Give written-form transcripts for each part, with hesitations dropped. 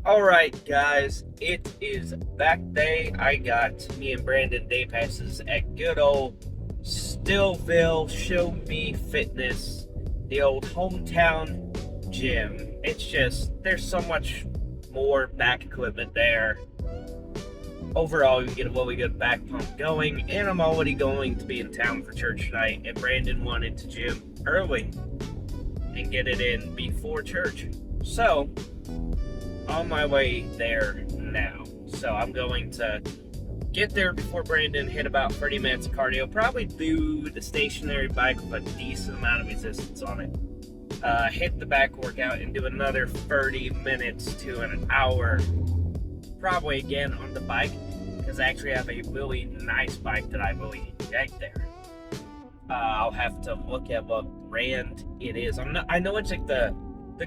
Alright guys, it is back day. I got me and Brandon day passes at good old Stillville Show Me Fitness, the old hometown gym. It's just, there's so much more back equipment there. Overall, you get a really good back pump going, and I'm already going to be in town for church tonight, and Brandon wanted to gym early and get it in before church. So, on my way there now. So I'm going to get there before Brandon, hit about 30 minutes of cardio, probably do the stationary bike with a decent amount of resistance on it. Hit the back workout and do another 30 minutes to an hour, probably again on the bike, because I actually have a really nice bike that I really like there. I'll have to look at what brand it is. I know it's like the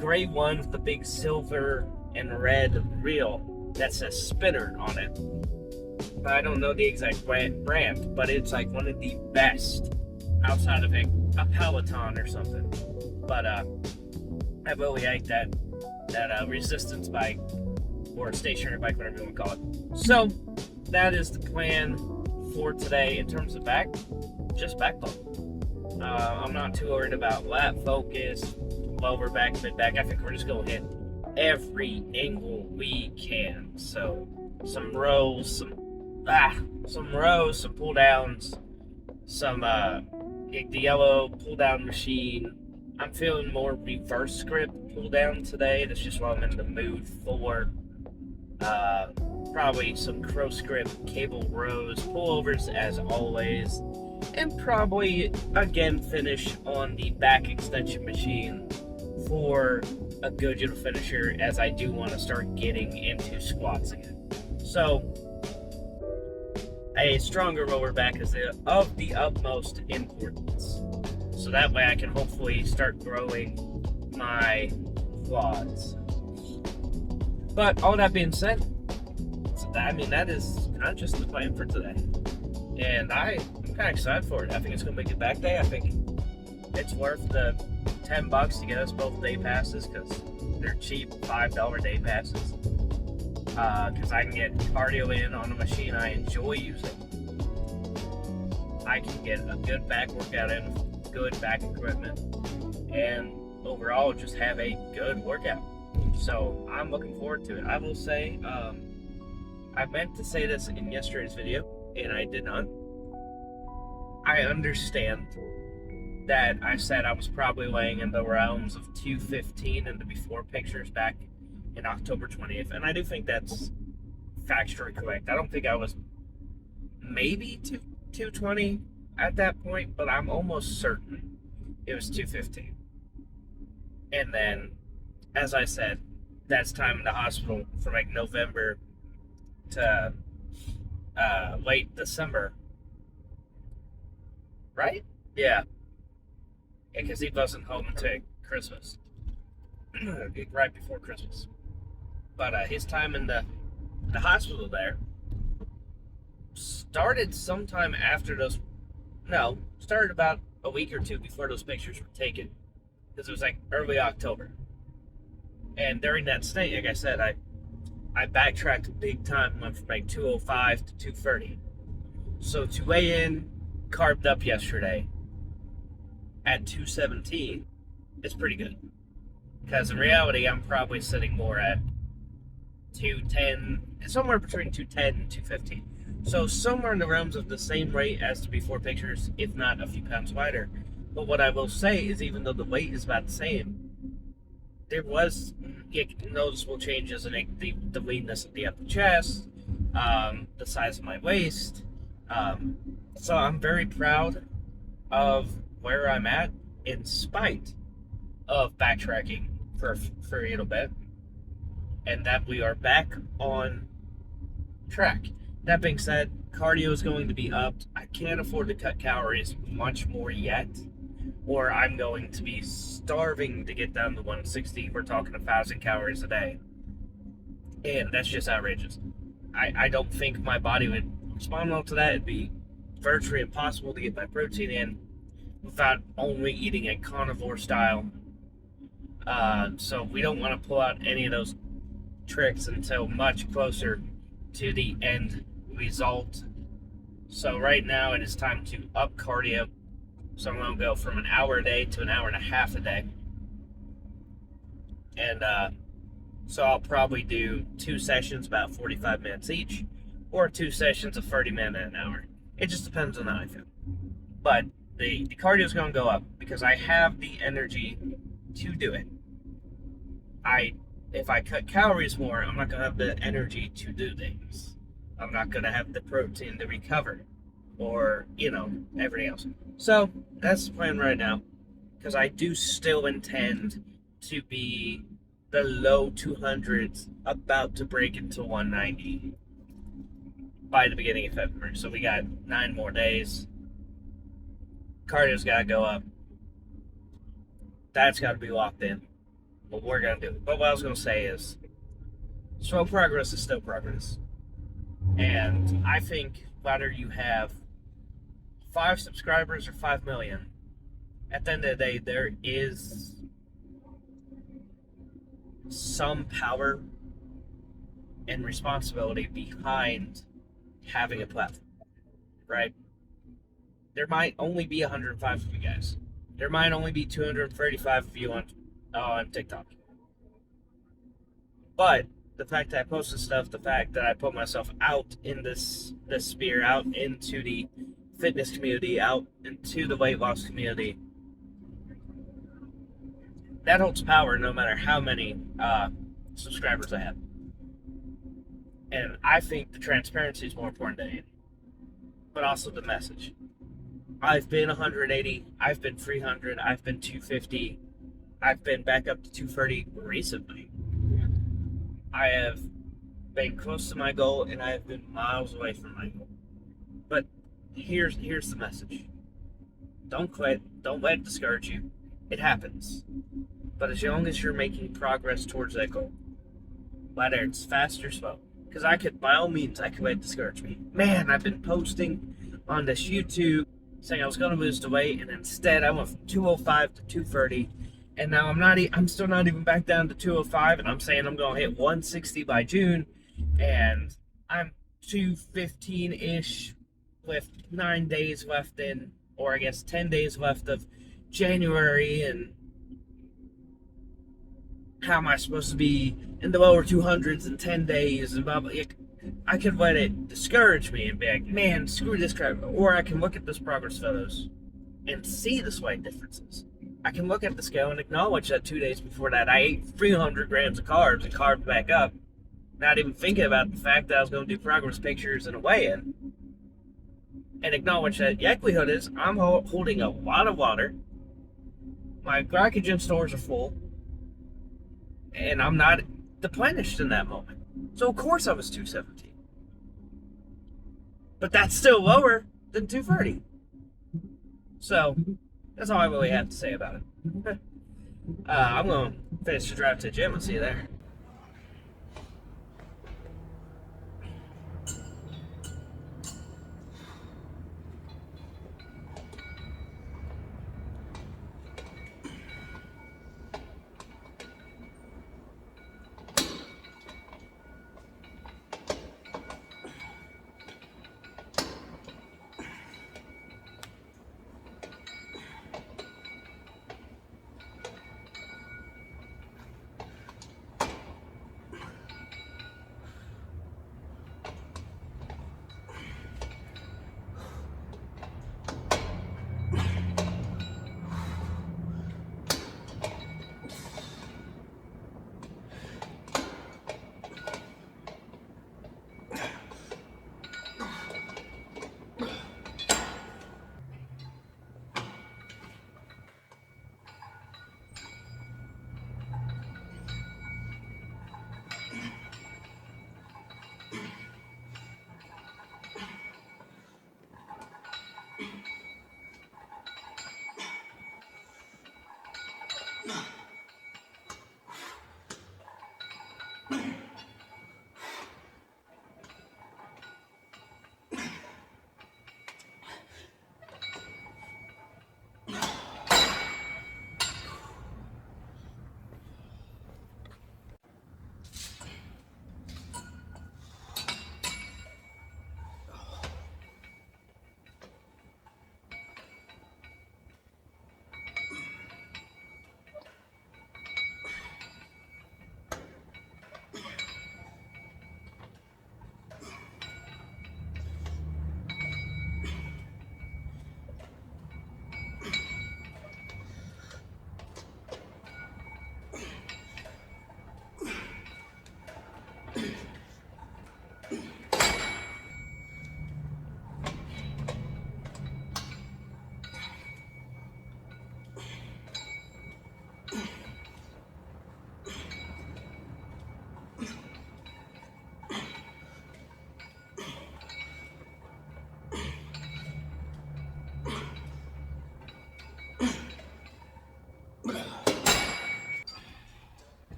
gray ones, the big silver and red reel that says Spinner on it. I don't know the exact brand, but it's like one of the best outside of a Peloton or something. But I really like that resistance bike, or stationary bike, whatever you want to call it. So that is the plan for today in terms of just back pump. I'm not too worried about lat focus, lower back, mid back. I think we're just going to hit every angle we can. So some rows, some pull downs, some the yellow pull down machine. I'm feeling more reverse grip pull down today. That's just what I'm in the mood for. Probably some cross grip cable rows, pullovers as always, and probably again finish on the back extension machine for a good gentle finisher, as I do want to start getting into squats again. So a stronger lower back is of the utmost importance, so that way I can hopefully start growing my quads. But all that being said, that is kind of just the plan for today, and I'm kind of excited for it. I think it's going to make it back day. I think it's worth the $10 to get us both day passes, because they're cheap $5 day passes. Because I can get cardio in on a machine I enjoy using. I can get a good back workout in, good back equipment, and overall just have a good workout. So I'm looking forward to it. I will say, I meant to say this in yesterday's video, and I did not. I understand that I said I was probably weighing in the realms of 215 in the before pictures back in October 20th, and I do think that's factually correct. I don't think I was maybe 220 at that point, but I'm almost certain it was 215. And then, as I said, that's time in the hospital from like November to late December, right? Yeah, because he wasn't home until Christmas, right before Christmas. But his time in the hospital there started sometime after started about a week or two before those pictures were taken, because it was like early October. And during that stay, like I said, I backtracked big time, went from like 205 to 230. So to weigh in, carved up yesterday at 217 is pretty good. Because in reality, I'm probably sitting more at 210, somewhere between 210 and 215. So somewhere in the realms of the same weight as the before pictures, if not a few pounds lighter. But what I will say is, even though the weight is about the same, there was noticeable changes in the leanness of the upper chest, the size of my waist. So I'm very proud of where I'm at, in spite of backtracking for a little bit, and that we are back on track. That being said, cardio is going to be upped. I can't afford to cut calories much more yet, or I'm going to be starving to get down to 160. We're talking 1,000 calories a day, and that's just outrageous. I don't think my body would respond well to that. It'd be virtually impossible to get my protein in without only eating a carnivore style. So we don't want to pull out any of those tricks until much closer to the end result. So right now it is time to up cardio. So I'm going to go from an hour a day to an hour and a half a day. And so I'll probably do 2 sessions about 45 minutes each, or 2 sessions of 30 minutes an hour. It just depends on how I feel. But the cardio is going to go up because I have the energy to do it. If I cut calories more, I'm not going to have the energy to do things. I'm not going to have the protein to recover, or everything else. So that's the plan right now, because I do still intend to be the low 200s, about to break into 190 by the beginning of February. So we got 9 more days. Cardio's got to go up. That's got to be locked in. But we're going to do it. But what I was going to say is, slow progress is still progress. And I think whether you have 5 subscribers or 5 million, at the end of the day, there is some power and responsibility behind having a platform, right? There might only be 105 of you guys. There might only be 235 of you on TikTok. But the fact that I posted stuff, the fact that I put myself out in this sphere, out into the fitness community, out into the weight loss community, that holds power no matter how many subscribers I have. And I think the transparency is more important than anything, but also the message. I've been 180, I've been 300, I've been 250, I've been back up to 230 recently. I have been close to my goal, and I have been miles away from my goal. But here's the message. Don't quit. Don't let it discourage you. It happens. But as long as you're making progress towards that goal, whether it's fast or slow, because by all means, I could let it discourage me. Man, I've been posting on this YouTube saying I was going to lose the weight, and instead I went from 205 to 230, and now I'm still not even back down to 205, and I'm saying I'm going to hit 160 by June, and I'm 215-ish with 9 days left or I guess 10 days left of January, and how am I supposed to be in the lower 200s in 10 days, and blah, blah. I could let it discourage me and be like, man, screw this crap. Or I can look at those progress photos and see the slight differences. I can look at the scale and acknowledge that 2 days before that I ate 300 grams of carbs and carved back up, not even thinking about the fact that I was going to do progress pictures and a weigh-in, and acknowledge that the likelihood is I'm holding a lot of water, my glycogen stores are full, and I'm not deplenished in that moment. So of course I was 217. But that's still lower than 230. So that's all I really have to say about it. I'm going to finish the drive to the gym. I'll see you there.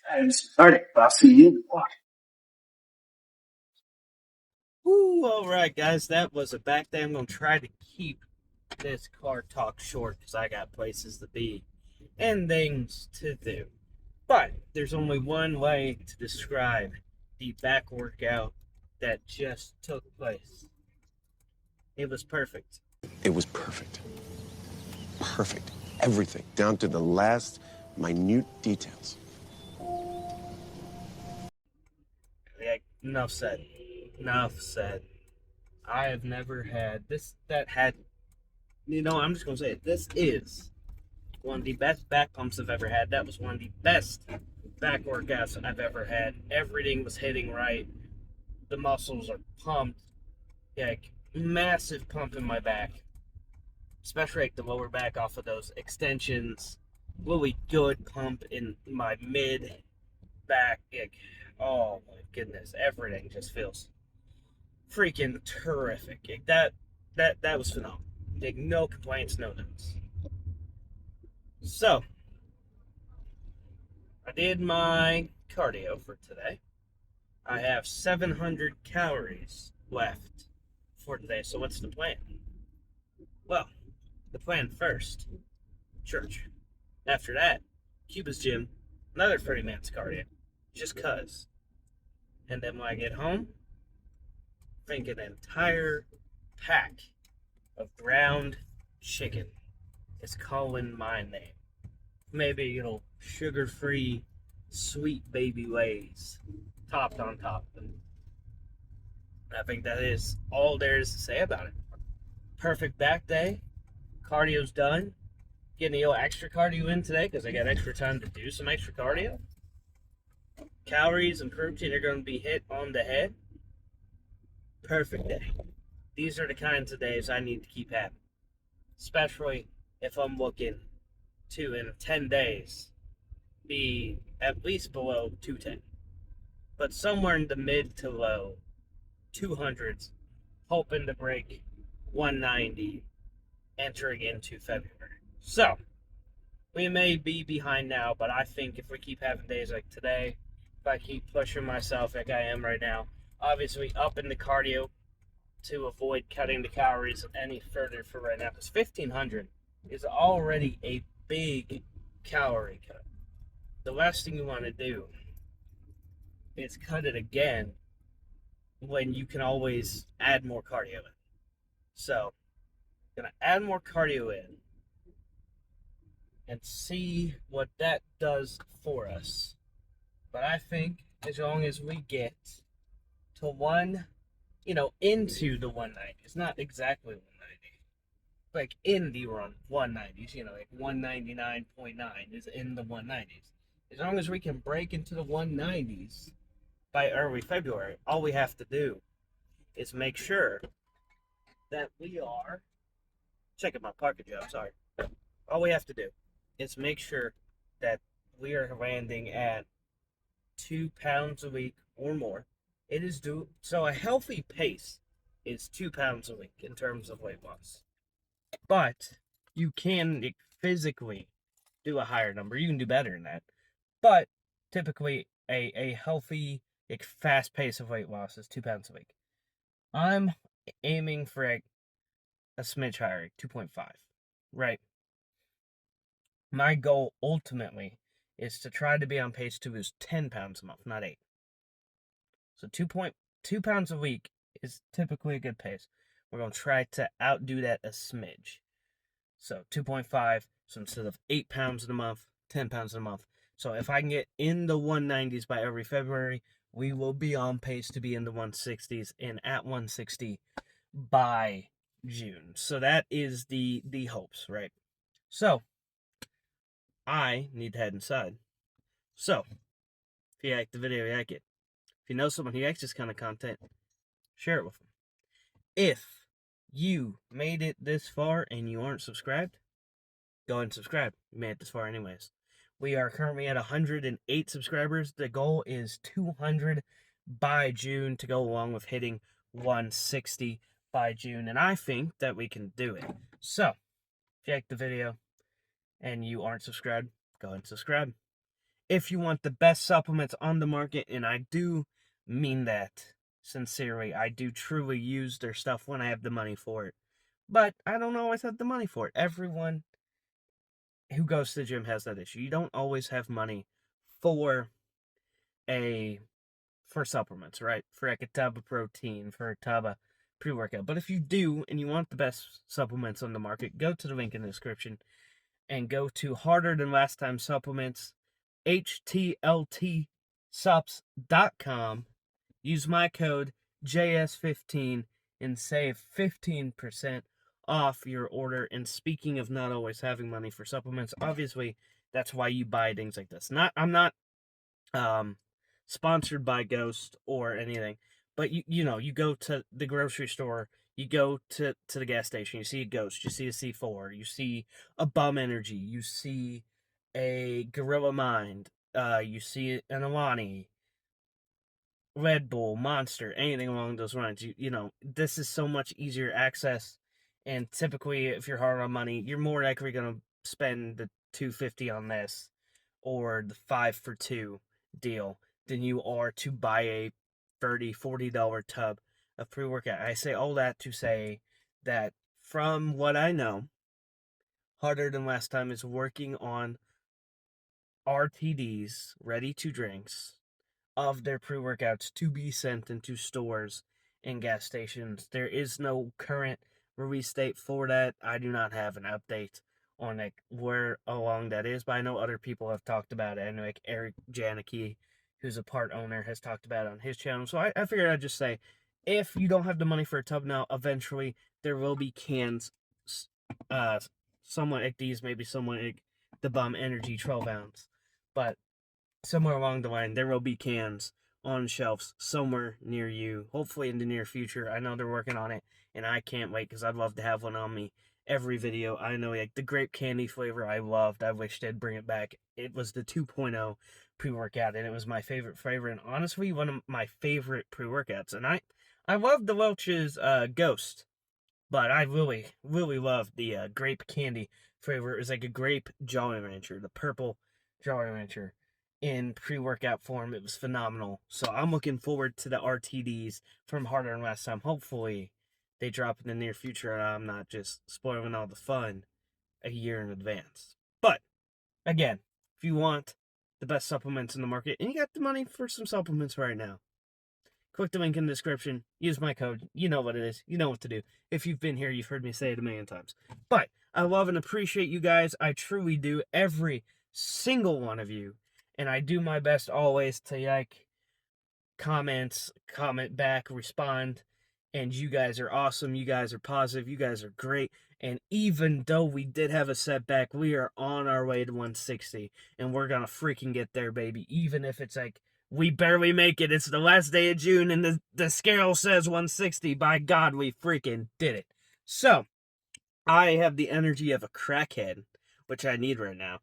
I'm starting, bossy. You what? Ooh, alright, guys, that was a back day. I'm going to try to keep this car talk short because I got places to be and things to do. But there's only one way to describe the back workout that just took place. It was perfect. It was perfect. Perfect. Everything, down to the last minute details. Yeah, enough said. Enough said. I have never had this, that had, I'm just going to say it. This is one of the best back pumps I've ever had. That was one of the best back workouts I've ever had. Everything was hitting right. The muscles are pumped. Yeah, massive pump in my back. Especially like the lower back off of those extensions. Really good pump in my mid back. Like, oh my goodness, everything just feels freaking terrific. Like, that was phenomenal. Like, no complaints, no notes. So I did my cardio for today. I have 700 calories left for today. So what's the plan? Well, the plan first, church. After that, Cuba's gym, another 30 minutes cardio, just cuz. And then when I get home, drink an entire pack of ground chicken. It's calling my name. Maybe sugar-free, sweet baby Lays topped on top of it. I think that is all there is to say about it. Perfect back day. Cardio's done. Getting a little extra cardio in today because I got extra time to do some extra cardio. Calories and protein are going to be hit on the head. Perfect day. These are the kinds of days I need to keep having. Especially if I'm looking to, in 10 days, be at least below 210. but somewhere in the mid to low 200s, hoping to break 190 entering into February. So, we may be behind now, but I think if we keep having days like today, if I keep pushing myself like I am right now, obviously up in the cardio to avoid cutting the calories any further for right now, because 1500 is already a big calorie cut. The last thing you want to do is cut it again when you can always add more cardio in. So, gonna add more cardio in and see what that does for us. But I think as long as we get to into the 190s, not exactly 190, like in the 190s, like 199.9 is in the 190s. As long as we can break into the 190s by early February, all we have to do is make sure that we are checking my parking job. Sorry. All we have to do is make sure that we are landing at 2 pounds a week or more. It is due. So a healthy pace is 2 pounds a week in terms of weight loss. But you can physically do a higher number. You can do better than that. But typically a healthy, fast pace of weight loss is 2 pounds a week. I'm aiming for a smidge higher, 2.5, right? My goal ultimately is to try to be on pace to lose 10 pounds a month, not 8. So 2.2 pounds a week is typically a good pace. We're going to try to outdo that a smidge. So 2.5, so instead of 8 pounds in a month, 10 pounds in a month. So if I can get in the 190s by every February, we will be on pace to be in the 160s and at 160 by June. So that is the hopes, right? So I need to head inside. So if you like the video, you like it. If you know someone who likes this kind of content, share it with them. If you made it this far and you aren't subscribed, go ahead and subscribe. You made it this far anyways. We are currently at 108 subscribers. The goal is 200 by June to go along with hitting 160 by June. And I think that we can do it. So, if you like the video and you aren't subscribed, go ahead and subscribe. If you want the best supplements on the market, and I do mean that sincerely, I do truly use their stuff when I have the money for it. But I don't always have the money for it. Everyone who goes to the gym has that issue. You don't always have money for supplements, right? For like a tub of protein, for a tub of pre-workout. But if you do and you want the best supplements on the market, go to the link in the description and go to Harder Than Last Time Supplements, HTLTSups.com. Use my code JS15 and save 15% off your order. And speaking of not always having money for supplements, obviously that's why you buy things like this. I'm not sponsored by Ghost or anything, but you go to the grocery store, you go to the gas station, you see a Ghost, you see a C4, you see a Bum Energy, you see a Gorilla Mind, you see an Alani, Red Bull, Monster, anything along those lines. This is so much easier access. And typically, if you're hard on money, you're more likely going to spend the $2.50 on this or the 5 for 2 deal than you are to buy a $30, $40 tub of pre-workout. I say all that to say that from what I know, Harder Than Last Time is working on RTDs, ready to drinks, of their pre-workouts to be sent into stores and gas stations. There is no current release date for that. I do not have an update on where along that is, but I know other people have talked about it. I know like Eric Janicki, who's a part owner, has talked about it on his channel. So I figured I'd just say, if you don't have the money for a tub now, eventually there will be cans, somewhat like these, maybe somewhat like the Bum Energy 12 ounce, but somewhere along the line, there will be cans on shelves somewhere near you, hopefully in the near future. I know they're working on it, and I can't wait because I'd love to have one on me every video. I know, like, the grape candy flavor I loved. I wish they'd bring it back. It was the 2.0 pre-workout, and it was my favorite flavor, and honestly, one of my favorite pre-workouts. And I love the Welch's Ghost, but I really, really love the grape candy flavor. It was like a grape Jolly Rancher, the purple Jolly Rancher in pre-workout form. It was phenomenal. So I'm looking forward to the RTDs from Harder and Last Time. Hopefully they drop in the near future and I'm not just spoiling all the fun a year in advance. But again, if you want the best supplements in the market and you got the money for some supplements right now, click the link in the description. Use my code. You know what it is. You know what to do. If you've been here, you've heard me say it a million times. But I love and appreciate you guys. I truly do. Every single one of you. And I do my best always to like comments, comment back, respond. And you guys are awesome. You guys are positive. You guys are great. And even though we did have a setback, we are on our way to 160. And we're going to freaking get there, baby. Even if it's like, we barely make it. It's the last day of June, and the scale says 160. By God, we freaking did it. So, I have the energy of a crackhead, which I need right now.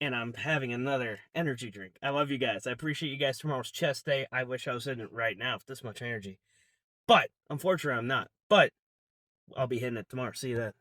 And I'm having another energy drink. I love you guys. I appreciate you guys. Tomorrow's chest day. I wish I was in it right now with this much energy. But, unfortunately, I'm not. But, I'll be hitting it tomorrow. See you then.